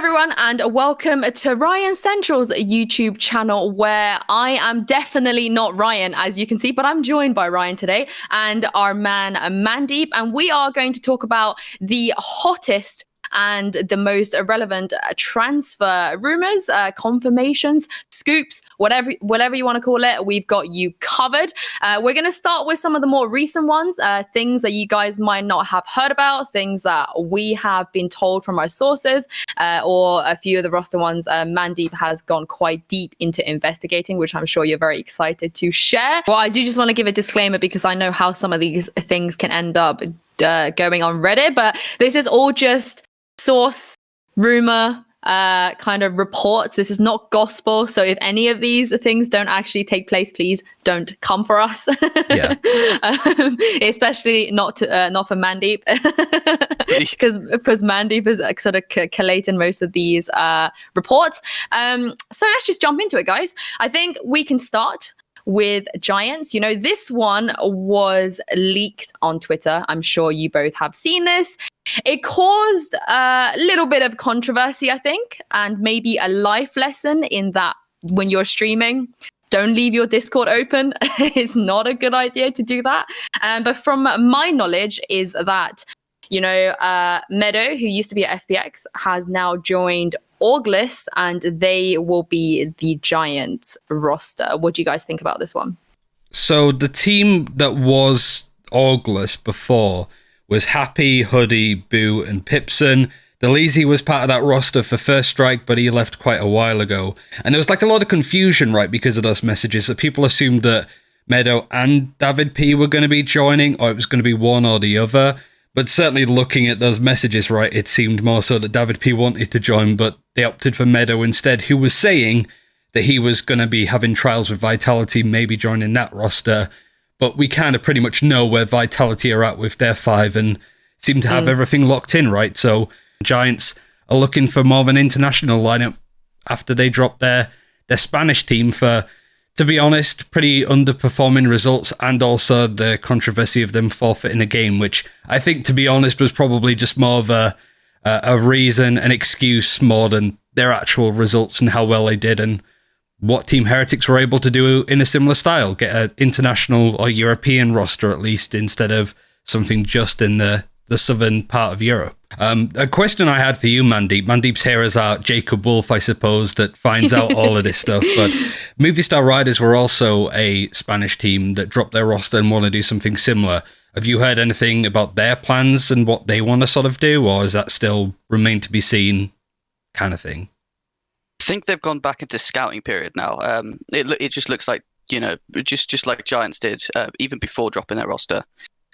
everyone, and welcome to RyanCentral's YouTube channel, where I am definitely not Ryan, as you can see, but I'm joined by Ryan today and our man Mandeep, and we are going to talk about the hottest and the most relevant transfer rumors, confirmations, scoops, whatever you want to call it. We've got you covered. We're going to start with some of the more recent ones, things that you guys might not have heard about, things that we have been told from our sources, or a few of the roster ones Mandeep has gone quite deep into investigating, which I'm sure you're very excited to share. Well, I do just want to give a disclaimer because I know how some of these things can end up going on Reddit, but this is all just source, rumor, kind of reports. This is not gospel. So if any of these things don't actually take place, please don't come for us. Yeah. Especially not for Mandeep, because Mandeep is sort of collating most of these reports. So let's just jump into it, guys. I think we can start with Giants. You know, this one was leaked on Twitter. I'm sure you both have seen this. It caused a little bit of controversy, I think, and maybe a life lesson in that when you're streaming, don't leave your Discord open. It's not a good idea to do that. But from my knowledge is that, you know, Meadow, who used to be at FPX, has now joined August, and they will be the Giants roster. What do you guys think about this one? So the team that was August before was Happy, Hoodie, Boo, and Pipson. Deleezy was part of that roster for First Strike, but he left quite a while ago. And there was like a lot of confusion, right, because of those messages, that people assumed that Meadow and David P were going to be joining, or it was going to be one or the other. But certainly looking at those messages, right, it seemed more so that David P wanted to join, but they opted for Meadow instead, who was saying that he was going to be having trials with Vitality, maybe joining that roster. But we kind of pretty much know where Vitality are at with their 5 and seem to have everything locked in, right? So Giants are looking for more of an international lineup after they dropped their Spanish team for, to be honest, pretty underperforming results, and also the controversy of them forfeiting a game, which I think, to be honest, was probably just more of a reason, an excuse, more than their actual results and how well they did and what Team Heretics were able to do in a similar style, get an international or European roster at least, instead of something just in the southern part of Europe. A question I had for you, Mandeep. Mandeep's here as our Jacob Wolf, I suppose, that finds out all of this stuff. But Movistar Riders were also a Spanish team that dropped their roster and want to do something similar. Have you heard anything about their plans and what they want to sort of do, or is that still remain to be seen kind of thing? I think they've gone back into scouting period now. It just looks like, you know, just like Giants did even before dropping their roster.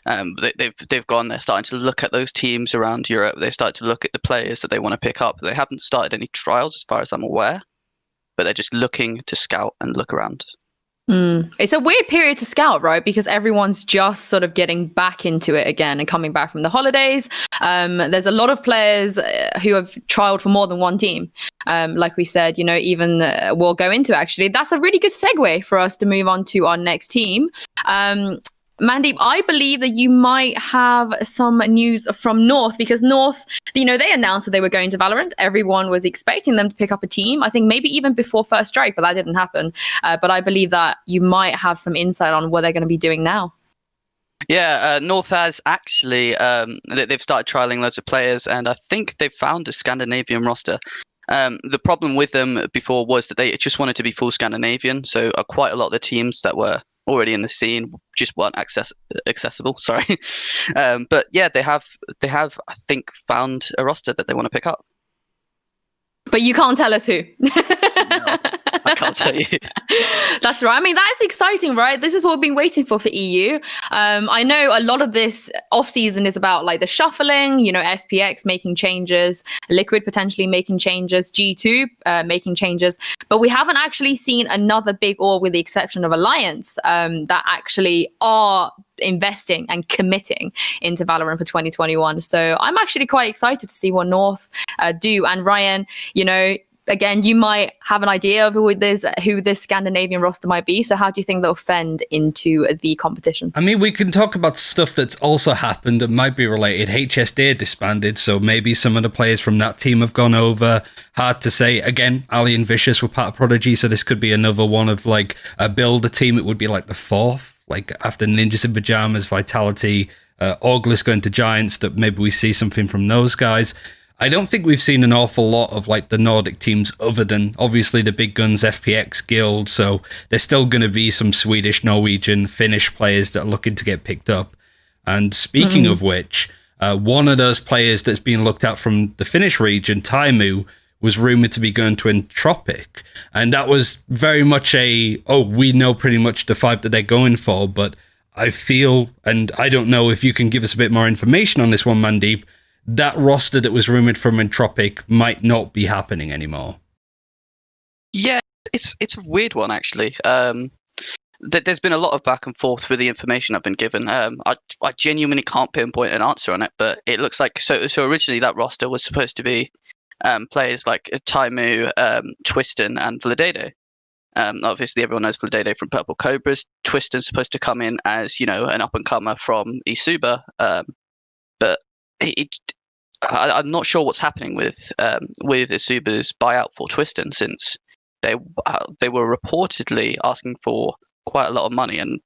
They've gone. They're starting to look at those teams around Europe. They start to look at the players that they want to pick up. They haven't started any trials, as far as I'm aware, but they're just looking to scout and look around. It's a weird period to scout, right? Because everyone's just sort of getting back into it again and coming back from the holidays. There's a lot of players who have trialed for more than one team. Like we said, you know, even we'll go into actually. That's a really good segue for us to move on to our next team. Mandeep, I believe that you might have some news from North, because North, you know, they announced that they were going to Valorant. Everyone was expecting them to pick up a team. I think maybe even before First Strike, but that didn't happen. But I believe that you might have some insight on what they're going to be doing now. Yeah, North has actually, they've started trialing loads of players, and I think they've found a Scandinavian roster. The problem with them before was that they just wanted to be full Scandinavian, so quite a lot of the teams that were already in the scene just weren't accessible. Sorry, but yeah, they have I think found a roster that they want to pick up. But you can't tell us who. No, I can't tell you. That's right. I mean, that is exciting, right? This is what we've been waiting for EU. I know a lot of this off-season is about like the shuffling, you know, FPX making changes, Liquid potentially making changes, G2 making changes, but we haven't actually seen another big org, with the exception of Alliance, that actually are investing and committing into Valorant for 2021. So I'm actually quite excited to see what North do. And Ryan, you know, again, you might have an idea of who this Scandinavian roster might be. So how do you think they'll fend into the competition? I mean, we can talk about stuff that's also happened that might be related. HSD disbanded, so maybe some of the players from that team have gone over. Hard to say. Again, Ali and Vicious were part of Prodigy, so this could be another one of like a builder team. It would be like the fourth, like after Ninjas in Pajamas, Vitality, Auglis going to Giants, that maybe we see something from those guys. I don't think we've seen an awful lot of like the Nordic teams other than obviously the big guns FPX Guild, so there's still going to be some Swedish, Norwegian, Finnish players that are looking to get picked up. And speaking of which, one of those players that's been looked at from the Finnish region, Taimu, was rumored to be going to Entropiq. And that was very much we know pretty much the 5 that they're going for, but I feel, and I don't know if you can give us a bit more information on this one, Mandeep, that roster that was rumored from Entropiq might not be happening anymore. Yeah, it's a weird one, actually. There's been a lot of back and forth with the information I've been given. I genuinely can't pinpoint an answer on it, but it looks like so originally that roster was supposed to be players like Taimu, Twiston, and Vladede. Obviously, everyone knows Vladede from Purple Cobras. Twiston's supposed to come in as, an up-and-comer from Isuba, but I'm not sure what's happening with Isuba's buyout for Twiston, since they were reportedly asking for quite a lot of money, and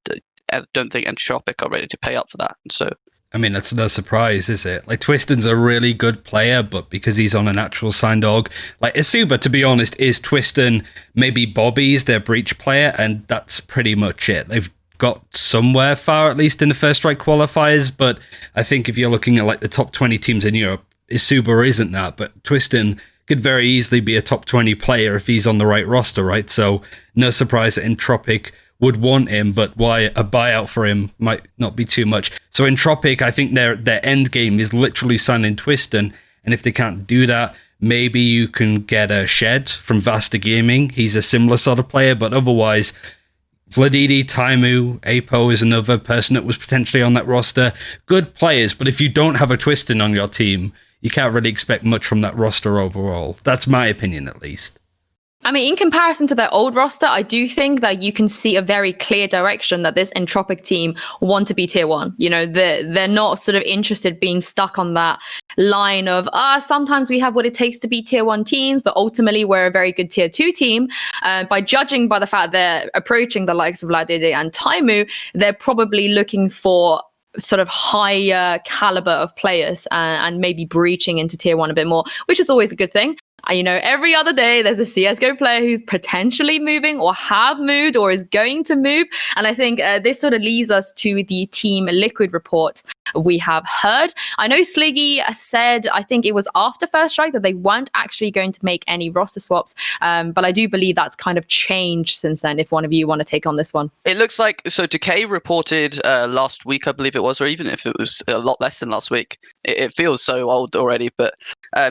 I don't think Entropiq are ready to pay up for that. So, I mean, that's no surprise, is it? Like, Twiston's a really good player, but because he's on an actual signed org, like Isuba, to be honest, is Twiston, maybe Bobby's their breach player, and that's pretty much it. They've got somewhere far, at least in the first strike qualifiers, but I think if you're looking at like the top 20 teams in Europe, Isuba isn't that, but Twiston could very easily be a top 20 player if he's on the right roster, right? So no surprise that Entropiq would want him, but why a buyout for him might not be too much. So Entropiq, I think their end game is literally signing Twiston, and if they can't do that, maybe you can get a Shed from Vasta Gaming. He's a similar sort of player, but otherwise, Vladidi, Taimu, Apo is another person that was potentially on that roster. Good players, but if you don't have a Twiston on your team, you can't really expect much from that roster overall. That's my opinion, at least. I mean, in comparison to their old roster, I do think that you can see a very clear direction that this Entropiq team want to be tier 1. They're not sort of interested being stuck on that line of, sometimes we have what it takes to be tier 1 teams, but ultimately we're a very good tier 2 team. By judging by the fact they're approaching the likes of Vladede and Taimu, they're probably looking for sort of higher caliber of players and maybe breaching into tier 1 a bit more, which is always a good thing. Every other day there's a CSGO player who's potentially moving or have moved or is going to move. And I think this sort of leads us to the Team Liquid report we have heard. I know Sliggy said, I think it was after First Strike, that they weren't actually going to make any roster swaps. But I do believe that's kind of changed since then, if one of you want to take on this one. It looks like, so Decay reported last week, I believe it was, or even if it was a lot less than last week. It feels so old already, but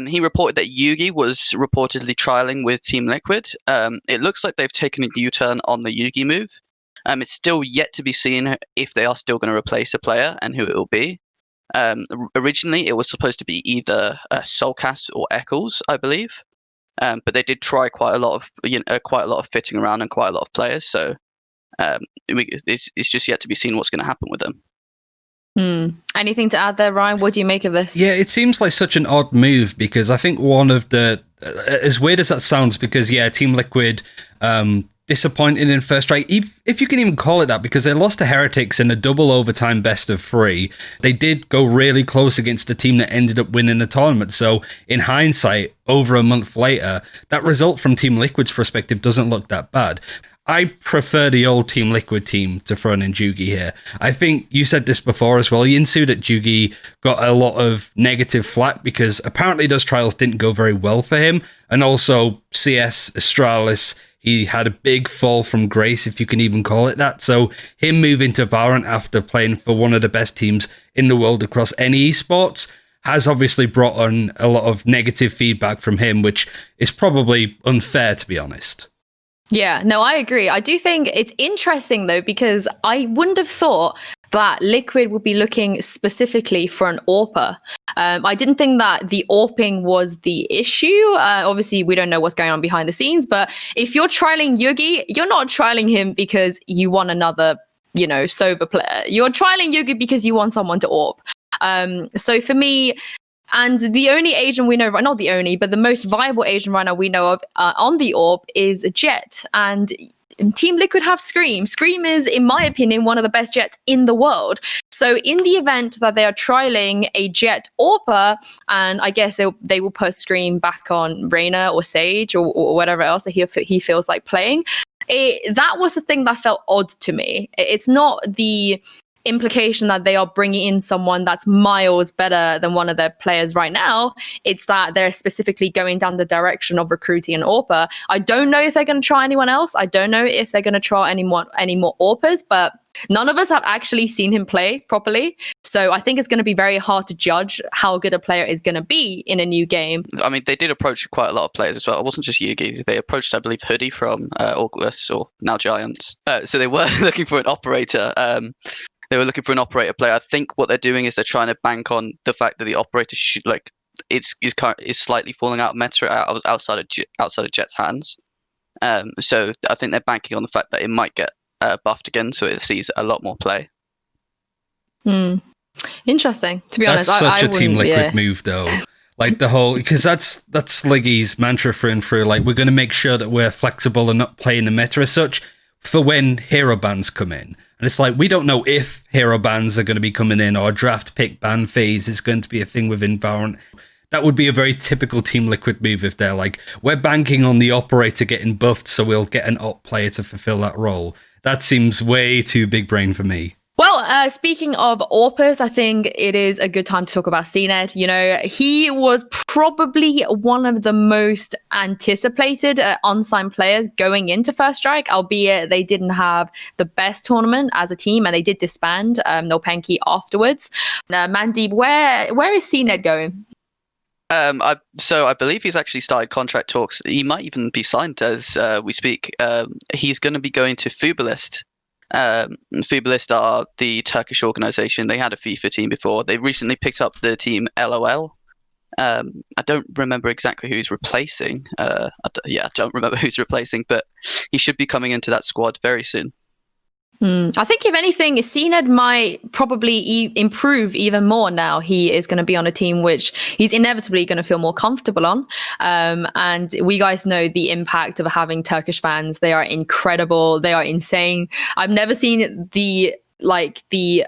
he reported that Yugi was reportedly trialing with Team Liquid. It looks like they've taken a U-turn on the Yugi move. It's still yet to be seen if they are still going to replace a player and who it will be. Originally, it was supposed to be either Soulcast or Eccles, I believe, but they did try quite a lot of fitting around and quite a lot of players. So it's just yet to be seen what's going to happen with them. Anything to add there, Ryan? What do you make of this? Yeah, it seems like such an odd move, because I think one of the, as weird as that sounds, because Team Liquid disappointed in First Strike, if you can even call it that, because they lost to Heretics in a double overtime best of 3. They did go really close against a team that ended up winning the tournament. So in hindsight, over a month later, that result from Team Liquid's perspective doesn't look that bad. I prefer the old Team Liquid team to throw in Jugi here. I think you said this before as well, Yinsu, that Jugi got a lot of negative flack because apparently those trials didn't go very well for him. And also CS, Astralis, he had a big fall from grace, if you can even call it that. So him moving to VALORANT after playing for one of the best teams in the world across any esports has obviously brought on a lot of negative feedback from him, which is probably unfair, to be honest. Yeah, no, I agree. I do think it's interesting, though, because I wouldn't have thought that Liquid would be looking specifically for an AWPer. I didn't think that the AWPing was the issue. Obviously, we don't know what's going on behind the scenes, but if you're trialing Yugi, you're not trialing him because you want another, Sova player. You're trialing Yugi because you want someone to AWP. So for me, and the only agent we know, not the only, but the most viable agent right now we know of on the AWP is Jett. And Team Liquid have Scream. Scream is, in my opinion, one of the best Jetts in the world. So in the event that they are trialing a Jett AWPer, and I guess they will put Scream back on Reyna or Sage or whatever else that he feels like playing, that was the thing that felt odd to me. It's not the implication that they are bringing in someone that's miles better than one of their players right now. It's that they're specifically going down the direction of recruiting an AWPer. I don't know if they're going to try anyone else. I don't know if they're going to try any more AWPers, but none of us have actually seen him play properly. So I think it's going to be very hard to judge how good a player is going to be in a new game. I mean, they did approach quite a lot of players as well. It wasn't just Yugi. They approached, I believe, Hoodie from August, or now Giants. So they were looking for an operator. They were looking for an operator player. I think what they're doing is they're trying to bank on the fact that the operator is slightly falling out of meta outside of Jett's hands. So I think they're banking on the fact that it might get buffed again, so it sees a lot more play. Interesting. To be honest, that's such a Team Liquid yeah. move, though. Like the whole, because that's Sliggy's mantra through and through. Like, we're going to make sure that we're flexible and not playing the meta as such for when hero bans come in. And it's like, we don't know if hero bans are going to be coming in or draft pick ban phase is going to be a thing within VALORANT. That would be a very typical Team Liquid move if they're like, we're banking on the operator getting buffed, so we'll get an op player to fulfill that role. That seems way too big brain for me. Well, speaking of AWPers, I think it is a good time to talk about CNED. He was probably one of the most anticipated unsigned players going into First Strike, albeit they didn't have the best tournament as a team, and they did disband Nolpenki afterwards. Mandeep, where is CNED going? So I believe he's actually started contract talks. He might even be signed as we speak. He's going to be going to Futbolist. Futbolist are the Turkish organization. They had a FIFA team before. They recently picked up the team LOL. I don't remember exactly who he's replacing. I don't remember who's replacing, but he should be coming into that squad very soon. I think if anything, CNED might probably improve even more now. He is going to be on a team which he's inevitably going to feel more comfortable on. And we guys know the impact of having Turkish fans. They are incredible. They are insane. I've never seen the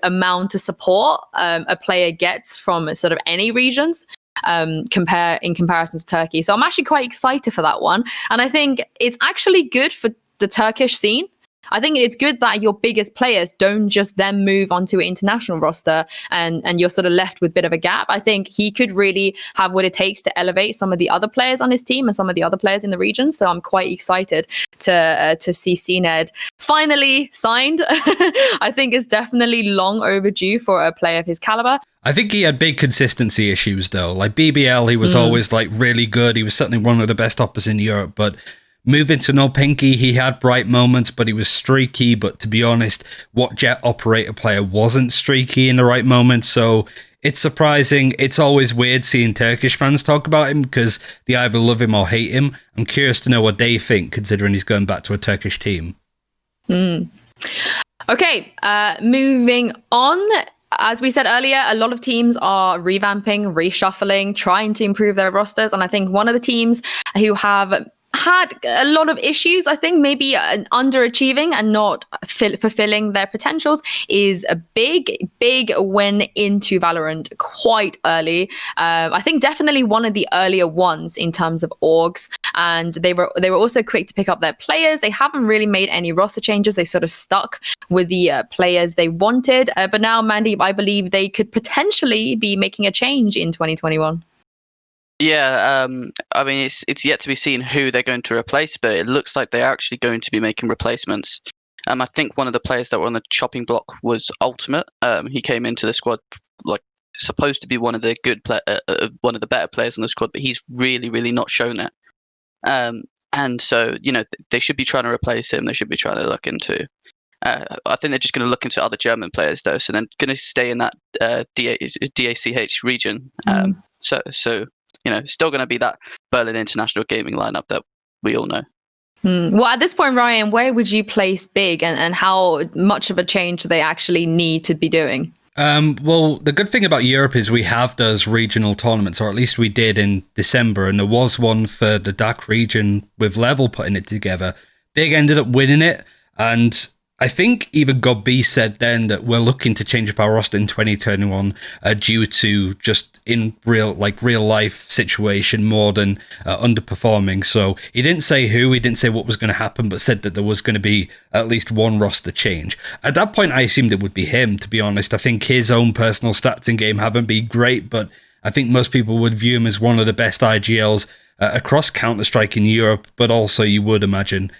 amount of support a player gets from sort of any regions in comparison to Turkey. So I'm actually quite excited for that one. And I think it's actually good for the Turkish scene. I think it's good that your biggest players don't just then move onto an international roster and you're sort of left with a bit of a gap. I think he could really have what it takes to elevate some of the other players on his team and some of the other players in the region. So I'm quite excited to see CNED finally signed. I think it's definitely long overdue for a player of his caliber. I think he had big consistency issues, though. Like BBL, he was always really good. He was certainly one of the best hoppers in Europe, but moving to Nolpenki, he had bright moments, but he was streaky. But to be honest, what Jett operator player wasn't streaky in the right moment? So it's surprising. It's always weird seeing Turkish fans talk about him because they either love him or hate him. I'm curious to know what they think, considering he's going back to a Turkish team. Okay, moving on. As we said earlier, a lot of teams are revamping, reshuffling, trying to improve their rosters. And I think one of the teams who have had a lot of issues, I think maybe underachieving and not fulfilling their potentials, is a big win into VALORANT quite early. I think definitely one of the earlier ones in terms of orgs, and they were also quick to pick up their players. They haven't really made any roster changes. They sort of stuck with the players they wanted. But now, Mandeep, I believe they could potentially be making a change in 2021. Yeah, I mean, it's yet to be seen who they're going to replace, but it looks like they're actually going to be making replacements. I think one of the players that were on the chopping block was Ultimate. He came into the squad supposed to be one of the one of the better players on the squad, but he's really not shown it. And so they should be trying to replace him. They should be trying to look into I think they're just going to look into other German players though, so they're going to stay in that DACH region. So still going to be that Berlin International Gaming lineup that we all know. Well, at this point, Ryan, where would you place Big, and how much of a change do they actually need to be doing? Well, the good thing about Europe is we have those regional tournaments, or at least we did in December, and there was one for the DACH region with Level putting it together. Big ended up winning it, and I think even GOB said then that we're looking to change up our roster in 2021 due to just in real life situation more than underperforming. So he didn't say who, he didn't say what was going to happen, but said that there was going to be at least one roster change. At that point, I assumed it would be him, to be honest. I think his own personal stats in game haven't been great, but I think most people would view him as one of the best IGLs across Counter-Strike in Europe, but also you would imagine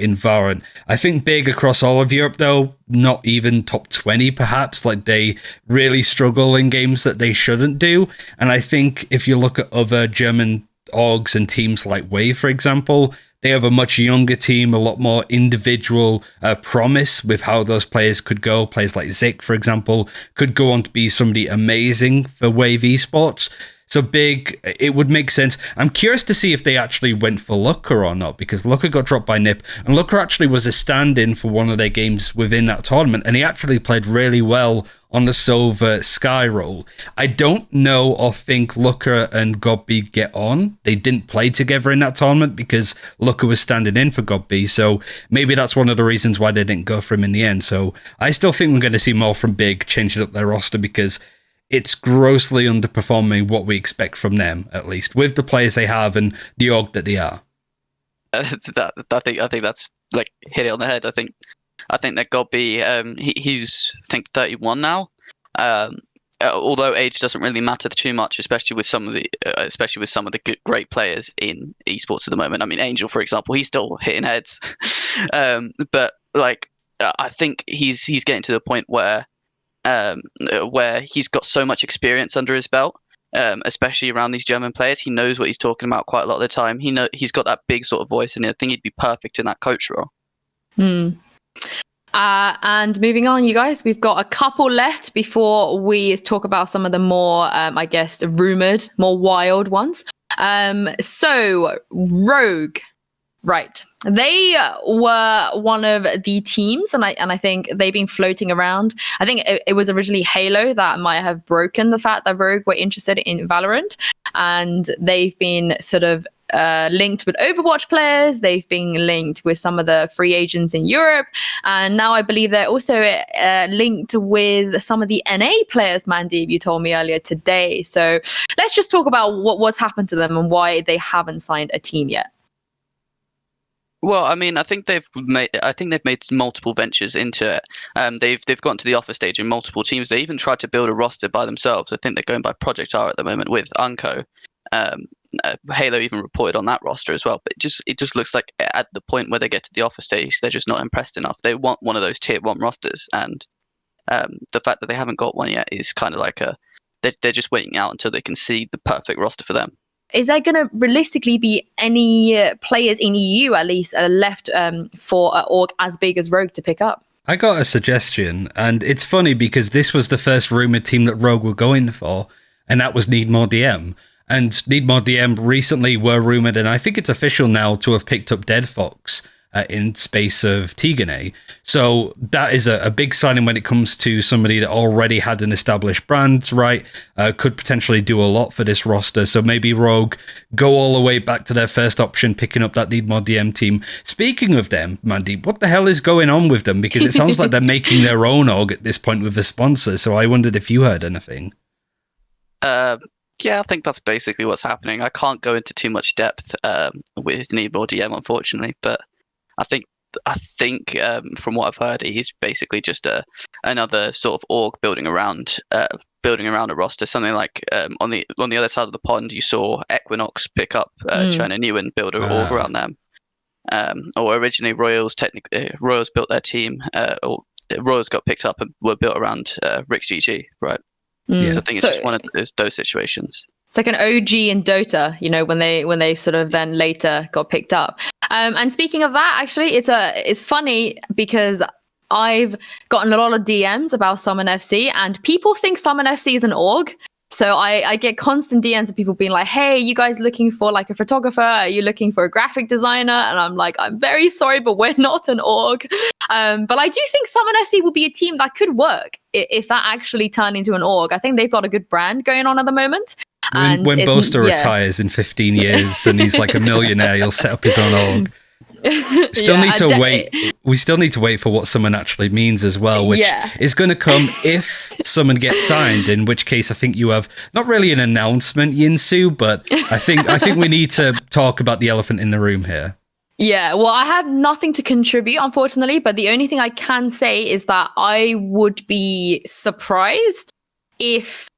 in VALORANT. I think Big across all of Europe, though, not even top 20 perhaps. Like, they really struggle in games that they shouldn't do. And I think if you look at other German orgs and teams like Wave, for example, they have a much younger team, a lot more individual promise with how those players could go. Players like Zik, for example, could go on to be somebody amazing for Wave esports. So Big, it would make sense. I'm curious to see if they actually went for Looker or not, because Looker got dropped by NiP, and Looker actually was a stand-in for one of their games within that tournament, and he actually played really well on the Silver Sky role. I don't know or think Looker and GOB get on. They didn't play together in that tournament because Looker was standing in for GOB, so maybe that's one of the reasons why they didn't go for him in the end. So I still think we're going to see more from Big changing up their roster, because it's grossly underperforming what we expect from them, at least with the players they have and the org that they are. I think that's like hit it on the head. I think that GOB, he's I think 31 now. Although age doesn't really matter too much, especially with some of the good, great players in esports at the moment. I mean, Angel, for example, he's still hitting heads. But like, I think he's getting to the point where he's got so much experience under his belt, especially around these German players. He knows what he's talking about quite a lot of the time. He's got that big sort of voice, and I think he'd be perfect in that coach role. And moving on, you guys, we've got a couple left before we talk about some of the more, I guess, rumored, more wild ones. So Rogue. Right. They were one of the teams, and I think they've been floating around. I think it was originally Halo that might have broken the fact that Rogue were interested in Valorant, and they've been sort of linked with Overwatch players. They've been linked with some of the free agents in Europe, and now I believe they're also linked with some of the NA players, Mandeep, you told me earlier today. So let's just talk about what's happened to them and why they haven't signed a team yet. Well, I mean, I think they've made multiple ventures into it. They've gotten to the offer stage in multiple teams. They even tried to build a roster by themselves. I think they're going by Project R at the moment with Unco. Halo even reported on that roster as well. But it just looks like at the point where they get to the offer stage, they're just not impressed enough. They want one of those tier 1 rosters, and the fact that they haven't got one yet is kind of like they're just waiting out until they can see the perfect roster for them. Is there going to realistically be any players in EU at least left for an org as big as Rogue to pick up? I got a suggestion, and it's funny because this was the first rumored team that Rogue were going for, and that was NeedMoreDM. And NeedMoreDM recently were rumored, and I think it's official now, to have picked up Dead Fox in space of Tigane. So that is a big signing when it comes to somebody that already had an established brand, right? Could potentially do a lot for this roster. So maybe Rogue go all the way back to their first option, picking up that NeedMoreDM team. Speaking of them, Mandeep, what the hell is going on with them? Because it sounds like they're making their own org at this point with a sponsor. So I wondered if you heard anything. Yeah, I think that's basically what's happening. I can't go into too much depth with NeedMoreDM, unfortunately, but I think from what I've heard, he's basically just another sort of org building around a roster. Something like on the other side of the pond, you saw Equinox pick up China New and build an org around them. Or originally Royals built their team, or Royals got picked up and were built around RixGG, right? Yeah, so I think it's just one of those situations. It's like an OG in Dota, when they sort of then later got picked up. And speaking of that, actually, it's funny because I've gotten a lot of DMs about Summon FC, and people think Summon FC is an org. So I get constant DMs of people being like, hey, you guys looking for like a photographer? Are you looking for a graphic designer? And I'm like, I'm very sorry, but we're not an org. But I do think Summon FC will be a team that could work if that actually turned into an org. I think they've got a good brand going on at the moment. When Boaster retires in 15 years and he's like a millionaire, he'll set up his own org. We still need to wait for what Summon actually means as well, which is going to come if Summon gets signed, in which case I think you have not really an announcement, Yinsu, but I think we need to talk about the elephant in the room here. Yeah, well, I have nothing to contribute, unfortunately, but the only thing I can say is that I would be surprised if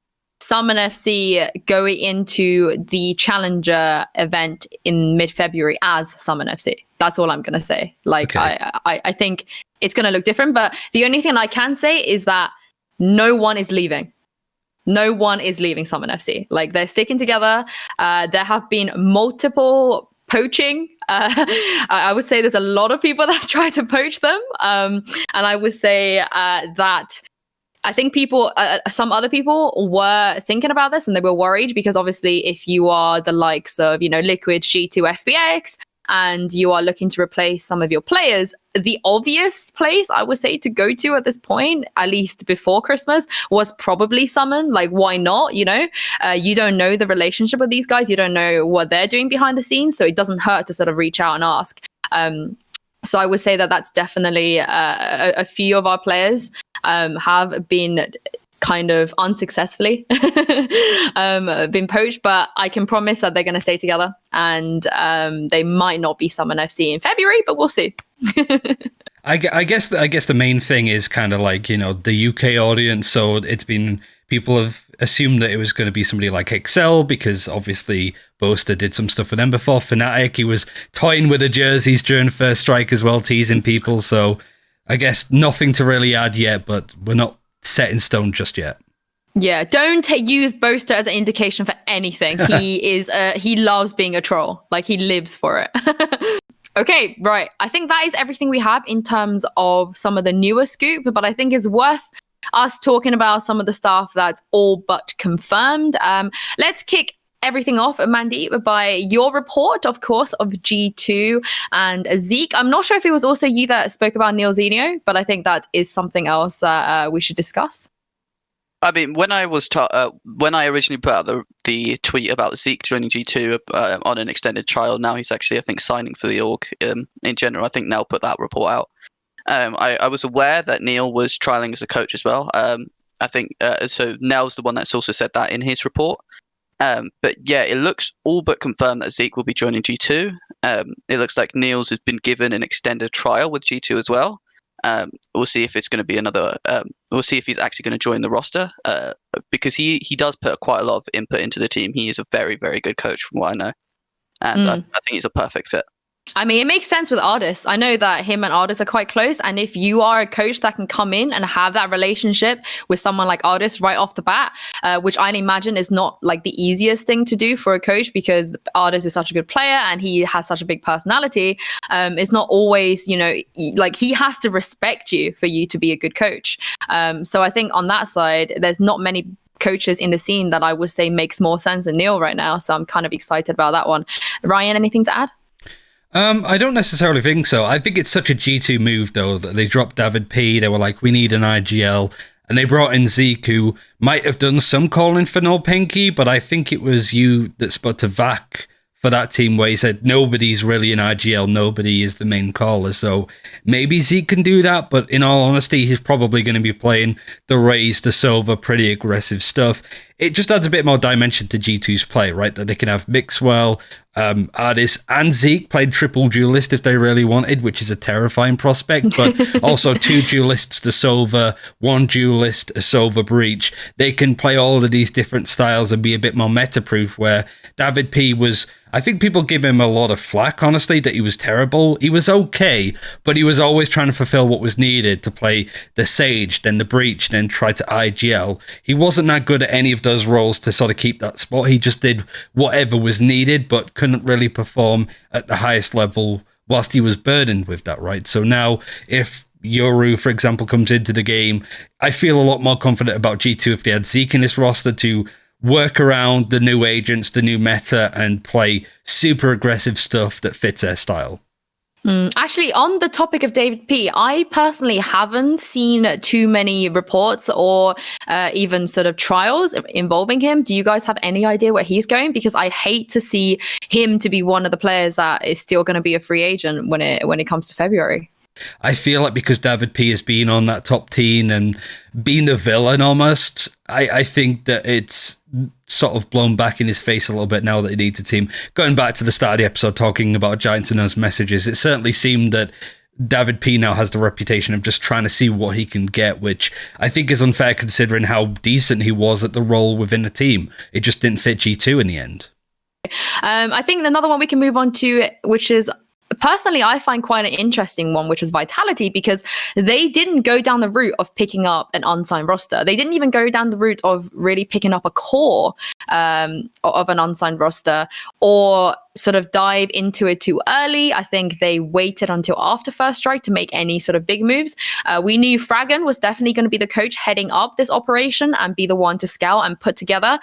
Summon FC go into the Challenger event in mid-February as Summon FC. That's all I'm going to say. Like, okay. I think it's going to look different, but the only thing I can say is that no one is leaving. No one is leaving Summon FC. Like, they're sticking together. There have been multiple poaching. I would say there's a lot of people that try to poach them. And I would say that I think some other people were thinking about this and they were worried because obviously if you are the likes of, Liquid, G2, FBX, and you are looking to replace some of your players, the obvious place I would say to go to at this point, at least before Christmas, was probably Summon. Like, why not? You don't know the relationship with these guys. You don't know what they're doing behind the scenes. So it doesn't hurt to sort of reach out and ask. So I would say that that's definitely a few of our players have been kind of unsuccessfully been poached, but I can promise that they're going to stay together, and they might not be Summon FC in February, but we'll see. I guess the main thing is kind of like, the UK audience. So it's been, people have assumed that it was going to be somebody like Excel because obviously Boaster did some stuff with them before. Fnatic, he was toying with the jerseys during First Strike as well, teasing people. So I guess nothing to really add yet, but we're not set in stone just yet. Yeah, don't use Boaster as an indication for anything. He loves being a troll. Like, he lives for it. Okay, right. I think that is everything we have in terms of some of the newer scoop, but I think it's worth us talking about some of the stuff that's all but confirmed. Let's kick everything off, Mandeep, by your report, of course, of G2 and Zeke. I'm not sure if it was also you that spoke about Neil Zenio, but I think that is something else we should discuss. I mean, when I originally put out the tweet about Zeke joining G2 on an extended trial, now he's actually, I think, signing for the org in general. I think Nell put that report out. I was aware that Neil was trialing as a coach as well. I think so. Nell's the one that's also said that in his report. But yeah, it looks all but confirmed that Zeke will be joining G2. It looks like Neil's has been given an extended trial with G2 as well. We'll see if it's going to be another. We'll see if he's actually going to join the roster because he does put quite a lot of input into the team. He is a very, very good coach from what I know. And I think he's a perfect fit. I mean, it makes sense with artists. I know that him and artists are quite close. And if you are a coach that can come in and have that relationship with someone like artists right off the bat, which I imagine is not like the easiest thing to do for a coach because artist is such a good player and he has such a big personality. It's not always, like he has to respect you for you to be a good coach. So I think on that side, there's not many coaches in the scene that I would say makes more sense than Neil right now. So I'm kind of excited about that one. Ryan, anything to add? I don't necessarily think so. I think it's such a G2 move, though, that they dropped David P. They were like, we need an IGL. And they brought in Zeke, who might have done some calling for No Pinky, but I think it was you that spoke to Vac for that team where he said nobody's really an IGL, nobody is the main caller. So maybe Zeke can do that, but in all honesty, he's probably going to be playing the Raze, the Silver, pretty aggressive stuff. It just adds a bit more dimension to G2's play, right? That they can have Mixwell, Ardis, and Zeke played triple duelist if they really wanted, which is a terrifying prospect, but also 2 duelists to Silver, 1 duelist, a Silver Breach. They can play all of these different styles and be a bit more meta-proof, where David P was... I think people give him a lot of flack, honestly, that he was terrible. He was okay, but he was always trying to fulfill what was needed to play the Sage, then the Breach, then try to IGL. He wasn't that good at any of those roles to sort of keep that spot. He just did whatever was needed, but couldn't really perform at the highest level whilst he was burdened with that, right? So now, if Yoru, for example, comes into the game, I feel a lot more confident about G2 if they had Zeke in this roster to work around the new agents, the new meta, and play super aggressive stuff that fits their style. Actually, on the topic of David P, I personally haven't seen too many reports or even sort of trials involving him. Do you guys have any idea where he's going? Because I'd hate to see him to be one of the players that is still going to be a free agent when it comes to February. I feel like because David P has been on that top team and been a villain almost, I think that it's sort of blown back in his face a little bit now that he needs a team. Going back to the start of the episode talking about Giants and those messages, it certainly seemed that David P now has the reputation of just trying to see what he can get, which I think is unfair considering how decent he was at the role within the team. It just didn't fit G2 in the end. I think another one we can move on to, which is personally I find quite an interesting one, which is Vitality, because they didn't go down the route of picking up an unsigned roster. They didn't even go down the route of really picking up a core of an unsigned roster or sort of dive into it too early. I think they waited until after First Strike to make any sort of big moves. We knew Fragan was definitely going to be the coach heading up this operation and be the one to scout and put together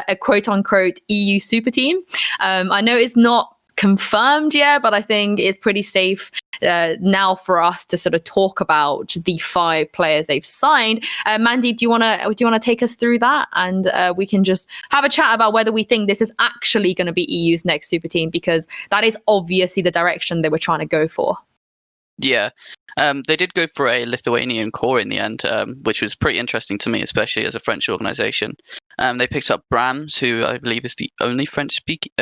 a quote-unquote EU super team. I know it's not confirmed yet, but I think it's pretty safe now for us to sort of talk about the 5 players they've signed. Mandeep, do you want to take us through that, and we can just have a chat about whether we think this is actually going to be EU's next super team, because that is obviously the direction they were trying to go for. Yeah. They did go for a Lithuanian core in the end, which was pretty interesting to me, especially as a French organization. They picked up Brahms, who I believe is the only French-speaking...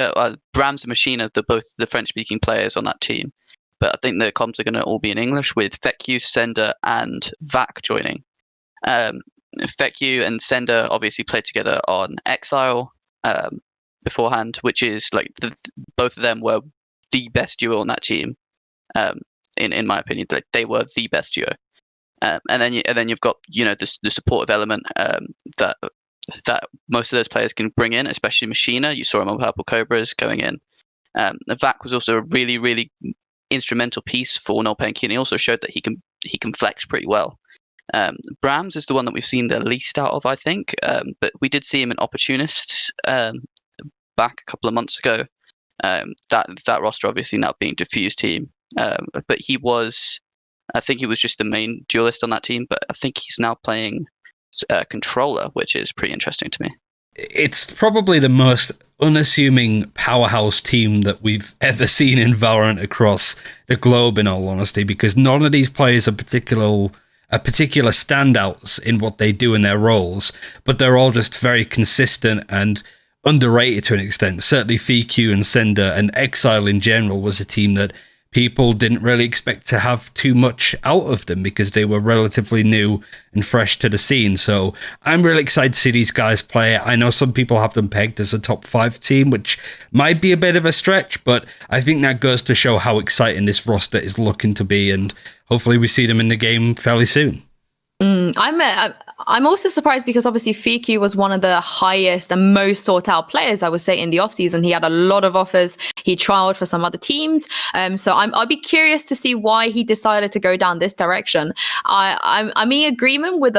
Brahms and Machina, both the French-speaking players on that team. But I think the comms are going to all be in English, with Fekyu, Sender, and Vac joining. Fekyu and Sender obviously played together on Exile beforehand, which is like both of them were the best duo on that team. In my opinion, like they were the best duo, and then you've got the supportive element that most of those players can bring in, especially Machina. You saw him on Purple Cobras going in. Vac was also a really, really instrumental piece for Nolpenki, and he also showed that he can flex pretty well. Brahms is the one that we've seen the least out of, I think, but we did see him in Opportunists back a couple of months ago. That roster obviously now being Diffuse team. But I think he was just the main duelist on that team, but I think he's now playing controller, which is pretty interesting to me. It's probably the most unassuming powerhouse team that we've ever seen in Valorant across the globe, in all honesty, because none of these players are particular standouts in what they do in their roles, but they're all just very consistent and underrated to an extent. Certainly FQ and Sender and Exile in general was a team that people didn't really expect to have too much out of them because they were relatively new and fresh to the scene. So I'm really excited to see these guys play. I know some people have them pegged as a top 5 team, which might be a bit of a stretch, but I think that goes to show how exciting this roster is looking to be, and hopefully we see them in the game fairly soon. I'm also surprised because obviously FQ was one of the highest and most sought out players, I would say, in the offseason. He had a lot of offers. He trialed for some other teams. So I'll be curious to see why he decided to go down this direction. I'm in agreement with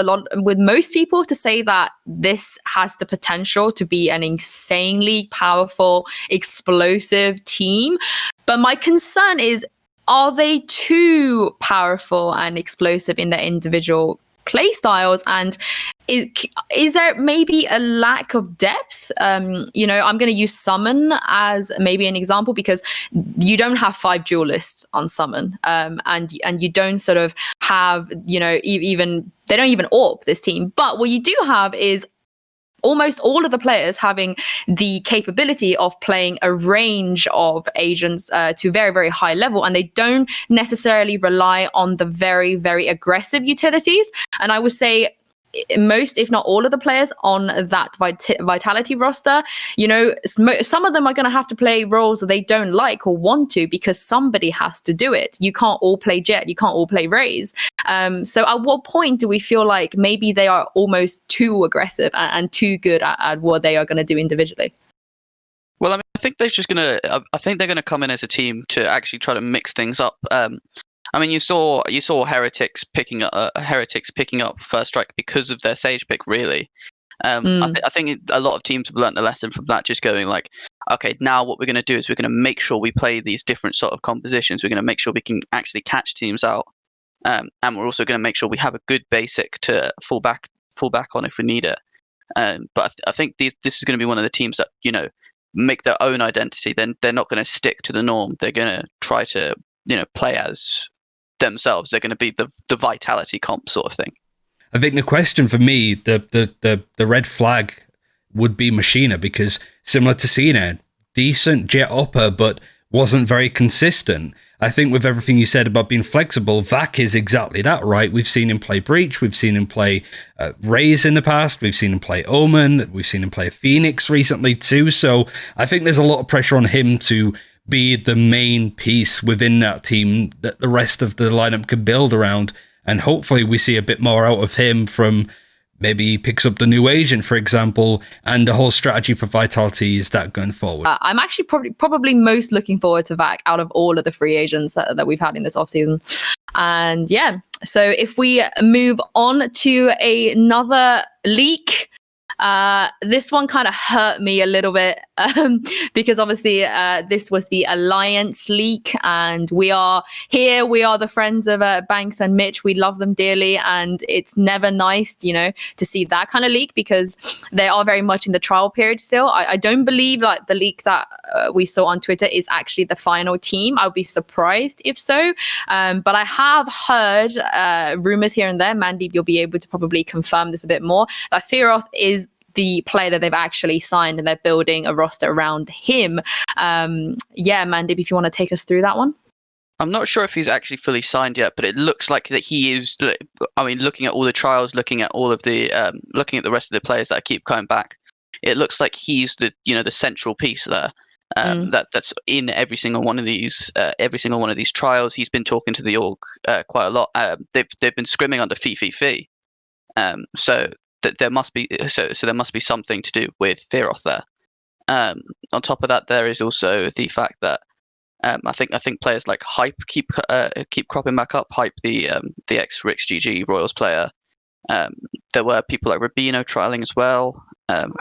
most people to say that this has the potential to be an insanely powerful, explosive team. But my concern is, are they too powerful and explosive in their individual play styles, and is there maybe a lack of depth? I'm going to use SUMN as maybe an example, because you don't have 5 duelists on SUMN, and you don't sort of have even they don't even AWP this team, but what you do have is almost all of the players having the capability of playing a range of agents to very, very high level, and they don't necessarily rely on the very, very aggressive utilities. And I would say most, if not all of the players on that Vitality roster, some of them are going to have to play roles that they don't like or want to, because somebody has to do it. You can't all play Jet, you can't all play Raze. So at what point do we feel like maybe they are almost too aggressive and too good at what they are going to do individually? Well, I mean, I think they're going to come in as a team to actually try to mix things up. I mean, you saw Heretics picking up First Strike because of their Sage pick, really. I think a lot of teams have learnt the lesson from that, just going like, okay, now what we're going to do is we're going to make sure we play these different sort of compositions. We're going to make sure we can actually catch teams out, and we're also going to make sure we have a good basic to fall back on if we need it. But I think this is going to be one of the teams that, you know, make their own identity. Then they're not going to stick to the norm. They're going to try to, you know, play as themselves. They're going to be the vitality comp sort of thing. I think the question for me, the red flag would be Machina, because similar to Cena, decent jet upper, but wasn't very consistent. I think with everything you said about being flexible, Vac is exactly that, right? We've seen him play Breach, we've seen him play Raze in the past, we've seen him play Omen, we've seen him play Phoenix recently too, so I think there's a lot of pressure on him to be the main piece within that team that the rest of the lineup can build around. And hopefully we see a bit more out of him from maybe he picks up the new agent, for example, and the whole strategy for Vitality is that going forward. I'm actually probably most looking forward to Vac out of all of the free agents that we've had in this offseason. And yeah, so if we move on to another leak, this one kind of hurt me a little bit because obviously this was the Alliance leak, and we are the friends of Banks and Mitch. We love them dearly, and it's never nice, you know, to see that kind of leak because they are very much in the trial period still. I don't believe like the leak that we saw on Twitter is actually the final team. I'll be surprised if so, but I have heard rumors here and there. Mandeep, you'll be able to probably confirm this a bit more, that Fearoth is the player that they've actually signed, and they're building a roster around him. Yeah, Mandeep, if you want to take us through that one. I'm not sure if he's actually fully signed yet, but it looks like that he is. I mean, looking at all the trials, looking at all of the, looking at the rest of the players that keep coming back, it looks like he's the central piece there. That's in every single one of these trials. He's been talking to the org quite a lot. They've been scrimming under Fee. So there must be something to do with Fearoth there. On top of that, there is also the fact that I think players like Hype keep cropping back up. Hype, the ex RixGG Royals player. There were people like Rubino trialing as well.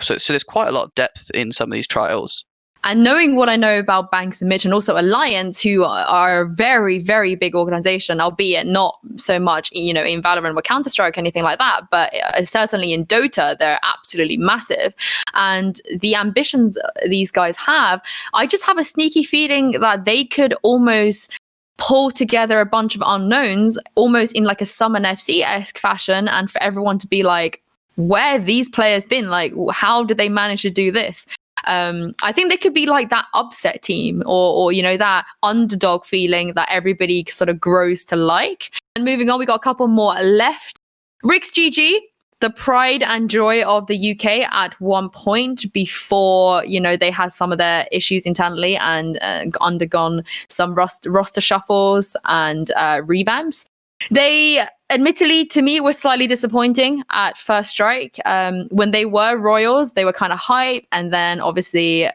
So there's quite a lot of depth in some of these trials. And knowing what I know about Banks and Mitch, and also Alliance, who are a very, very big organization, albeit not so much, you know, in Valorant or Counter-Strike, anything like that, but certainly in Dota, they're absolutely massive. And the ambitions these guys have, I just have a sneaky feeling that they could almost pull together a bunch of unknowns, almost in like a SUMN FC-esque fashion, and for everyone to be like, where have these players been? Like, how did they manage to do this? I think they could be like that upset team, or you know, that underdog feeling that everybody sort of grows to like. And moving on, we got a couple more left. RixGG, the pride and joy of the UK at one point before, you know, they had some of their issues internally and undergone some roster shuffles and revamps. They admittedly, to me, were slightly disappointing at First Strike. When they were Royals, they were kind of hype. And then obviously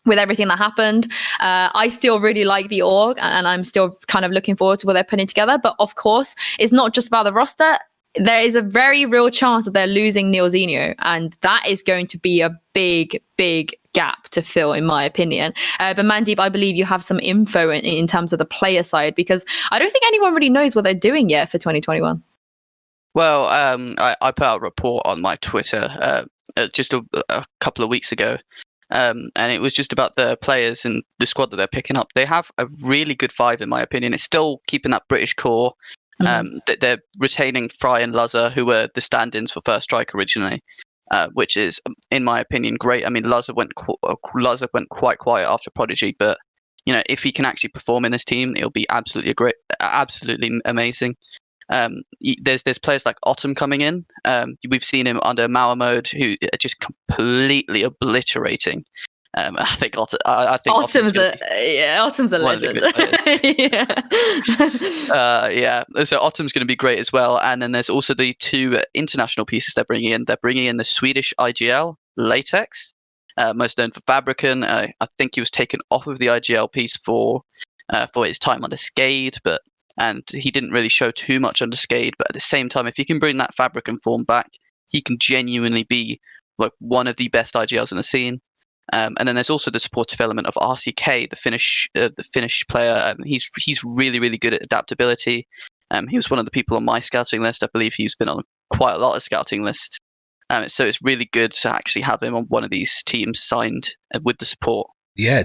with everything that happened, I still really like the org, and I'm still kind of looking forward to what they're putting together. But of course, it's not just about the roster. There is a very real chance that they're losing Neil Zenio, and that is going to be a big, big gap to fill, in my opinion. But Mandeep, I believe you have some info in terms of the player side, because I don't think anyone really knows what they're doing yet for 2021. Well, I put out a report on my Twitter just a couple of weeks ago, and it was just about the players and the squad that they're picking up. They have a really good five, in my opinion. It's still keeping that British core. They're retaining Fry and Luzzer, who were the stand-ins for First Strike originally, which is, in my opinion, great. I mean, Luzzer went quite quiet after Prodigy, but you know, if he can actually perform in this team, it'll be absolutely amazing. There's players like Autumn coming in. We've seen him under Mauer mode, who are just completely obliterating. I think Autumn's a legend. Yeah. So Autumn's going to be great as well. And then there's also the two international pieces they're bringing in. They're bringing in the Swedish IGL, Latex, most known for Fabrican. I think he was taken off of the IGL piece for his time under Skade, but and he didn't really show too much under Skade. But at the same time, if he can bring that fabric and form back, he can genuinely be like one of the best IGLs in the scene. And then there's also the supportive element of RCK, the Finnish player. He's really, really good at adaptability. He was one of the people on my scouting list. I believe he's been on quite a lot of scouting lists. So it's really good to actually have him on one of these teams signed with the support. Yeah,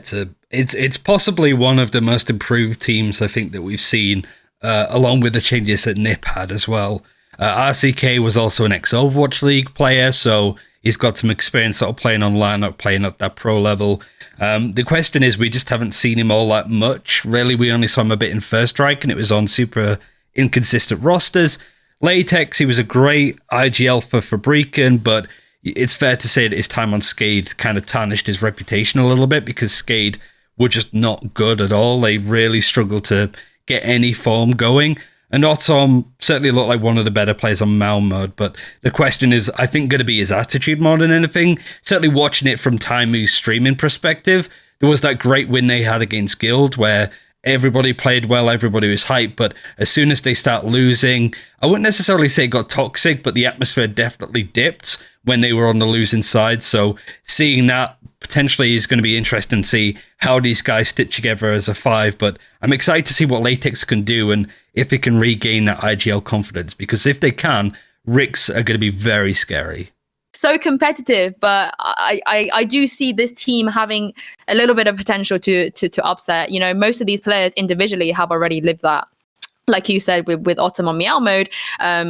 it's possibly one of the most improved teams I think that we've seen, along with the changes that NiP had as well. RCK was also an ex-Overwatch League player, so he's got some experience sort of playing online, not playing at that pro level. The question is, we just haven't seen him all that much. Really, we only saw him a bit in First Strike, and it was on super inconsistent rosters. Latex, he was a great IGL for Fabrican, but it's fair to say that his time on Skade kind of tarnished his reputation a little bit, because Skade were just not good at all. They really struggled to get any form going. And Otom certainly looked like one of the better players on Mal mode, but the question is, I think, going to be his attitude more than anything. Certainly watching it from Taimu's streaming perspective, there was that great win they had against Guild where everybody played well, everybody was hyped, but as soon as they start losing, I wouldn't necessarily say it got toxic, but the atmosphere definitely dipped when they were on the losing side. So seeing that potentially is going to be interesting to see how these guys stitch together as a five, but I'm excited to see what Latex can do and if it can regain that IGL confidence, because if they can, Rix are going to be very scary. So competitive, but I do see this team having a little bit of potential to upset. You know, most of these players individually have already lived that. Like you said, with Otom on Meow mode,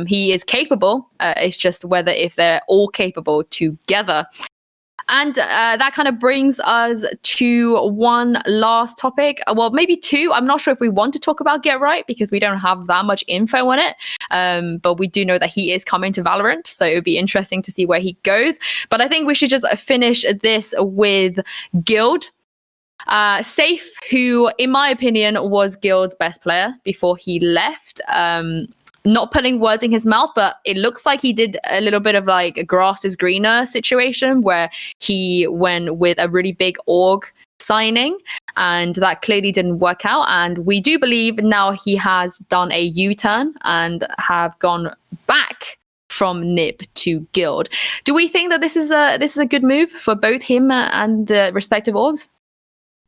he is capable. It's just whether if they're all capable together. And that kind of brings us to one last topic. Well, maybe two. I'm not sure if we want to talk about Get Right because we don't have that much info on it. But we do know that he is coming to Valorant. So it would be interesting to see where he goes. But I think we should just finish this with Guild. Safe, who, in my opinion, was Guild's best player before he left. Not putting words in his mouth, but it looks like he did a little bit of like a grass is greener situation where he went with a really big org signing and that clearly didn't work out. And we do believe now he has done a U-turn and have gone back from NiP to Guild. Do we think that this is a good move for both him and the respective orgs?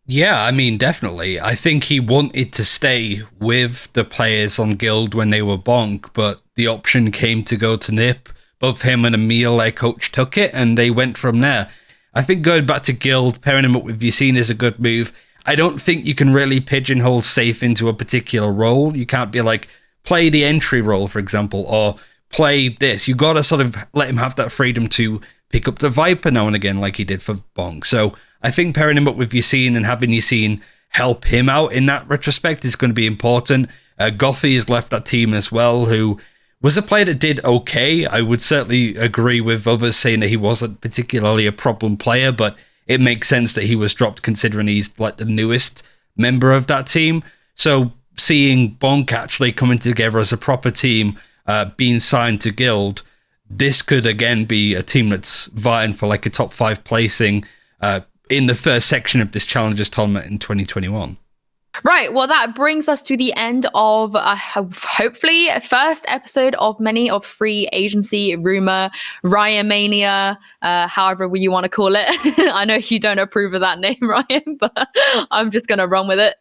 Yeah, I mean, definitely. I think he wanted to stay with the players on Guild when they were bonk, but the option came to go to NiP. Both him and Emil, their coach, took it, and they went from there. I think going back to Guild, pairing him up with Yasin is a good move. I don't think you can really pigeonhole Safe into a particular role. You can't be like, play the entry role, for example, or play this. You got to sort of let him have that freedom to pick up the Viper now and again like he did for bonk. So I think pairing him up with Yasin and having Yasin help him out in that retrospect is going to be important. Gothy has left that team as well, who was a player that did okay. I would certainly agree with others saying that he wasn't particularly a problem player, but it makes sense that he was dropped considering he's like the newest member of that team. So seeing Bonk actually coming together as a proper team, being signed to Guild, this could again be a team that's vying for like a top 5 placing in the first section of this Challengers tournament in 2021. Right, well, that brings us to the end of hopefully first episode of many of Free Agency, Rumor, Ryan Mania, however you want to call it. I know you don't approve of that name, Ryan, but I'm just going to run with it.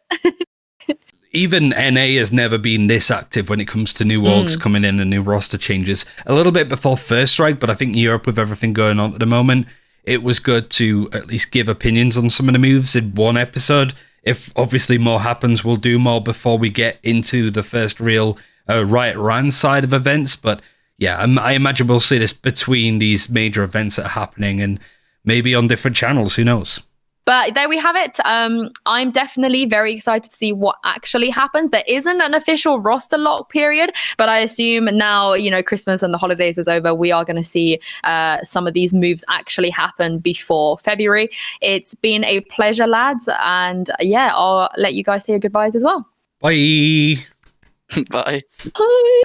Even NA has never been this active when it comes to new orgs coming in and new roster changes. A little bit before First Strike, but I think Europe, with everything going on at the moment, it was good to at least give opinions on some of the moves in one episode. If obviously more happens, we'll do more before we get into the first real Riot Ran side of events. But yeah, I imagine we'll see this between these major events that are happening and maybe on different channels, who knows? But there we have it. I'm definitely very excited to see what actually happens. There isn't an official roster lock period, but I assume now, you know, Christmas and the holidays is over, we are going to see some of these moves actually happen before February. It's been a pleasure, lads. And yeah, I'll let you guys say your goodbyes as well. Bye. Bye. Bye.